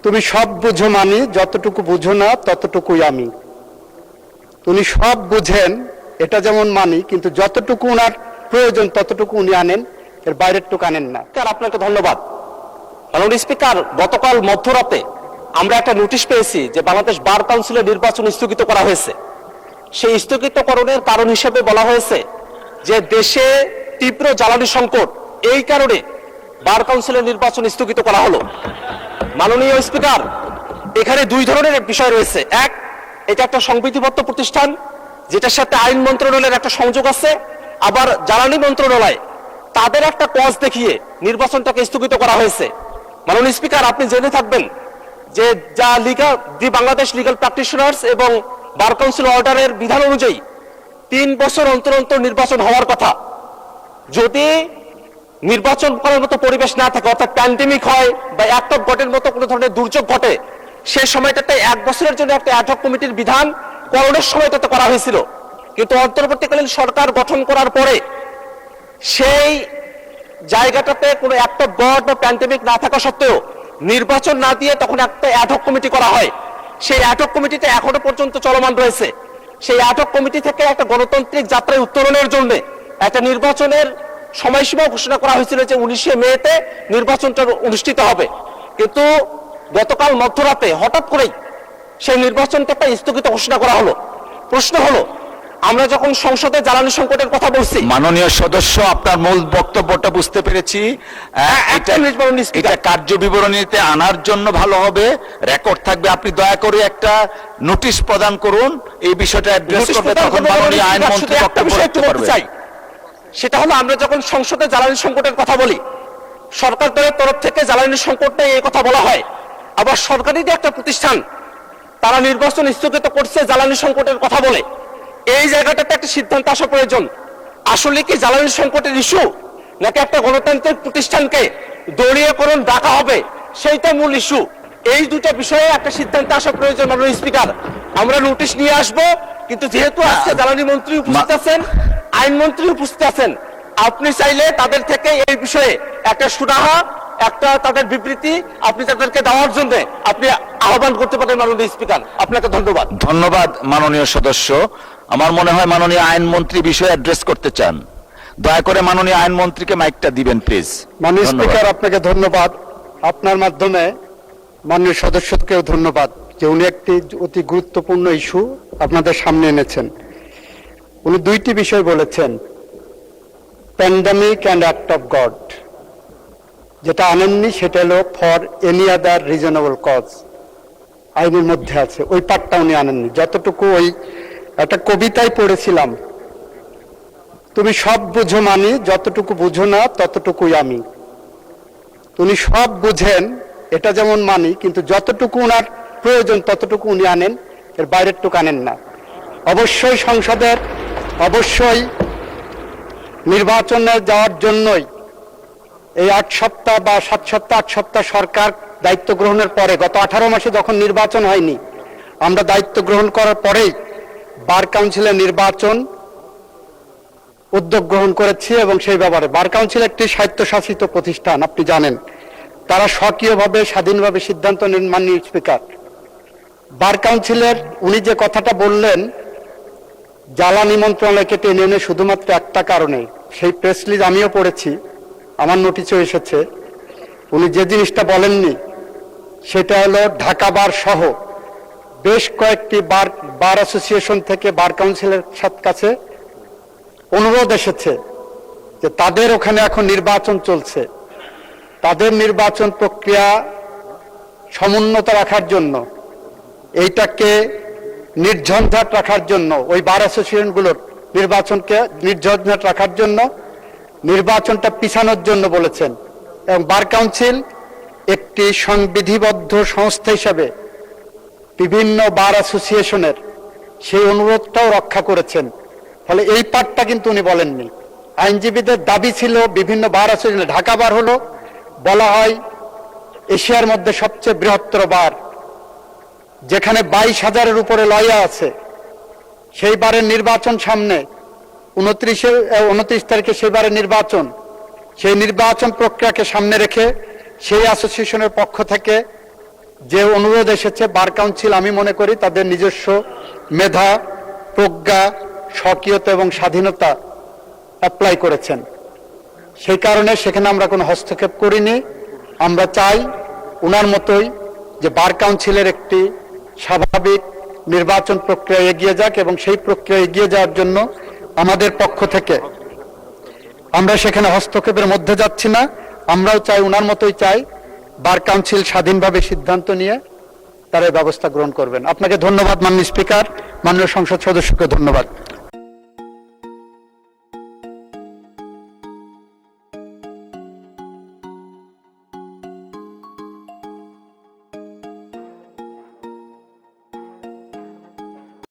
তুমি সব বুঝো মানি, যতটুকু বুঝো না ততটুকুই আমি। উনি সব বুঝেন, এটা যেমন মানি, কিন্তু যতটুকু ওনার প্রয়োজন ততটুকু উনি আনেন, এর বাইরের টুকু আনেন না। আপনাকে ধন্যবাদ। মাননীয় স্পিকার, গতকাল মধ্যরাতে আমরা একটা নোটিশ পেয়েছি যে বাংলাদেশ বার কাউন্সিলের নির্বাচন স্থগিত করা হয়েছে। সেই স্থগিতকরণের কারণ হিসেবে বলা হয়েছে যে দেশে তীব্র জ্বালানি সংকট, এই কারণে বার কাউন্সিলের নির্বাচন স্থগিত করা হলো। মাননীয় স্পিকার, এখানে দুই ধরনের বিষয় রয়েছে। এক, এটা একটা সংবিধিবদ্ধ প্রতিষ্ঠান যেটার সাথে আইন মন্ত্রণালয়ের একটা সংযোগ আছে, আবার জ্বালানি মন্ত্রণালয় তাদের একটা ক্লজ দেখিয়ে নির্বাচনটাকে স্থগিত করা হয়েছে। মাননীয় স্পিকার, আপনি জেনে থাকবেন যে দি বাংলাদেশ লিগ্যাল প্র্যাকটিশনার্স এবং বার কাউন্সিল অর্ডারের বিধান অনুযায়ী 3 বছর অন্তর অন্তর নির্বাচন হওয়ার কথা। যদি নির্বাচন করার মতো পরিবেশ না থাকে, অর্থাৎ প্যান্ডেমিক হয় বা অ্যাক্ট অফ গডের মতো কোনো ধরনের দুর্যোগ ঘটে, সেই সময়টাতে 1 বছরের জন্য একটা অ্যাড হক কমিটির বিধান করোনার সময়টাতে করা হয়েছিল। কিন্তু অন্তর্বর্তীকালীন সরকার গঠন করার পরে সেই জায়গাটাতে কোনো অ্যাক্ট অফ গড বা প্যান্ডেমিক না থাকা সত্ত্বেও নির্বাচন না দিয়ে তখন একটা অ্যাড হক কমিটি করা হয়। সেই অ্যাড হক কমিটিটা এখনো পর্যন্ত চলমান রয়েছে। সেই অ্যাড হক কমিটি থেকে একটা গণতান্ত্রিক যাত্রায় উত্তরণের জন্য একটা নির্বাচনের সময়সীমা ঘোষণা করা হয়েছিল যে 19শে মেতে নির্বাচনটা অনুষ্ঠিত হবে। কিন্তু গতকাল মধ্যরাতে হঠাৎ করেই সেই নির্বাচনটা স্থগিত ঘোষণা করা হলো। প্রশ্ন হলো, আমরা যখন সংসদে জ্বালানি সংকটের কথা বলছি, মাননীয় সদস্য, আপনার মূল বক্তব্যটা বুঝতে পেরেছি। এটা কার্য বিবরণীতে আনার জন্য ভালো হবে, রেকর্ড থাকবে। আপনি দয়া করে একটা নোটিশ প্রদান করুন, এই বিষয়টা অ্যাড্রেস করবে, তখন মাননীয় আইনমন্ত্রী বক্তব্য রাখতে পারবে। সেটা হলো, আমরা যখন সংসদে জ্বালানি সংকটের কথা বলি, সরকার দলের তরফ থেকে জ্বালানি সংকট নিয়ে এই কথা বলা হয়, আবার সরকারি যে একটা প্রতিষ্ঠান তারা নির্বাচন স্থগিত করছে জ্বালানি সংকটের কথা বলে। এই জায়গাটাতে একটা সিদ্ধান্ত আসা প্রয়োজন। আসলে কি জ্বালানি সংকটের ইস্যু, নাকি একটা গণতান্ত্রিক প্রতিষ্ঠানকে দলীয়করণ ডাকা হবে, সেইটা মূল ইস্যু? এই দুটো বিষয়ে একটা সিদ্ধান্ত আসা প্রয়োজন। মাননীয় স্পিকার, আমরা নোটিশ নিয়ে আসব, কিন্তু যেহেতু আজকে জ্বালানি মন্ত্রী উপস্থিত আছেন, আইনমন্ত্রী উপস্থিত আছেন, আপনি চাইলে তাদের থেকে এই বিষয়ে একটা সুরাহা, একটা তাদের বিবৃতি আপনি তাদেরকে দেওয়ার জন্য আপনি আহ্বান করতে পারেন। মাননীয় স্পিকার, আপনাকে ধন্যবাদ। ধন্যবাদ মাননীয় সদস্য। আমার মনে হয় মাননীয় আইনমন্ত্রী বিষয়ে অ্যাড্রেস করতে চান। দয়া করে মাননীয় আইনমন্ত্রীকে মাইকটা দিবেন প্লিজ। মাননীয় স্পিকার, আপনাকে ধন্যবাদ। আপনার মাধ্যমে মাননীয় সদস্যকেও ধন্যবাদ যে উনি একটি অতি গুরুত্বপূর্ণ ইস্যু আপনাদের সামনে এনেছেন। উনি দুইটি বিষয় বলেছেন, pandemic and act of God. যেটা আনেননি সেটা হলো for any other reasonable cause, আইনের মধ্যে আছে, ওই পার্টটা উনি আনেননি। যতটুকু ওই একটা কবিতায় পড়েছিলাম, তুমি সব বুঝো মানি, যতটুকু বুঝো না ততটুকুই আমি। উনি সব বুঝেন, এটা যেমন মানি, কিন্তু যতটুকু ওনার প্রয়োজন ততটুকু উনি আনেন, এর বাইরের টুকু আনেন না। অবশ্যই সংসদের, অবশ্যই নির্বাচনে যাওয়ার জন্যই এই 8 সপ্তাহ বা 7 সপ্তাহ 8 সপ্তাহ সরকার দায়িত্ব গ্রহণের পরে, গত 18 মাসে যখন নির্বাচন হয়নি, আমরা দায়িত্ব গ্রহণ করার পরেই বার কাউন্সিলের নির্বাচন উদ্যোগ গ্রহণ করেছি। এবং সেই ব্যাপারে বার কাউন্সিল একটি স্বায়ত্তশাসিত প্রতিষ্ঠান, আপনি জানেন, তারা স্বকীয়ভাবে স্বাধীনভাবে সিদ্ধান্ত নেন। মাননীয় স্পিকার, বার কাউন্সিলের উনি যে কথাটা বললেন জ্বালানি মন্ত্রণালয়কে টেনে এনে শুধুমাত্র একটা কারণে, সেই প্রেস রিলিজ আমিও পড়েছি, আমার নোটিশও এসেছে। উনি যে জিনিসটা বলেননি সেটা হলো ঢাকা বার সহ বেশ কয়েকটি বার অ্যাসোসিয়েশন থেকে বার কাউন্সিলের কাছে অনুরোধ এসেছে যে তাদের ওখানে এখন নির্বাচন চলছে, তাদের নির্বাচন প্রক্রিয়া সমুন্নত রাখার জন্য, এইটাকে নির্ঝঞ্ঝাট রাখার জন্য, ওই বার অ্যাসোসিয়েশনগুলোর নির্বাচনকে নির্ঝঞ্ঝাট রাখার জন্য নির্বাচনটা পিছানোর জন্য বলেছেন। এবং বার কাউন্সিল একটি সংবিধিবদ্ধ সংস্থা হিসাবে বিভিন্ন বার অ্যাসোসিয়েশনের সেই অনুরোধটাও রক্ষা করেছেন। ফলে এই পার্টটা কিন্তু উনি বলেননি। আইনজীবীদের দাবি ছিল বিভিন্ন বার অ্যাসোসিয়েশন, ঢাকা বার হলো বলা হয় এশিয়ার মধ্যে সবচেয়ে বৃহত্তর বার, যেখানে 22,000-এর উপরে লয়া আছে। সেই বারের নির্বাচন সামনে, 29 তারিখে সেই বারের নির্বাচন, সেই নির্বাচন প্রক্রিয়াকে সামনে রেখে সেই অ্যাসোসিয়েশনের পক্ষ থেকে যে অনুরোধ এসেছে, বার কাউন্সিল আমি মনে করি তাদের নিজস্ব মেধা, প্রজ্ঞা, স্বকীয়তা এবং স্বাধীনতা অ্যাপ্লাই করেছেন। সেই কারণে সেখানে আমরা কোনো হস্তক্ষেপ করিনি। আমরা চাই উনার মতোই যে বার কাউন্সিলের একটি স্বাভাবিক নির্বাচন প্রক্রিয়া এগিয়ে যাক, এবং সেই প্রক্রিয়া এগিয়ে যাওয়ার জন্য আমাদের পক্ষ থেকে আমরা সেখানে হস্তক্ষেপের মধ্যে যাচ্ছি না। আমরাও চাই, উনার মতোই চাই, বার কাউন্সিল স্বাধীনভাবে সিদ্ধান্ত নিয়ে তারা এই ব্যবস্থা গ্রহণ করবেন। আপনাকে ধন্যবাদ মাননীয় স্পিকার, মাননীয় সংসদ সদস্যকে ধন্যবাদ।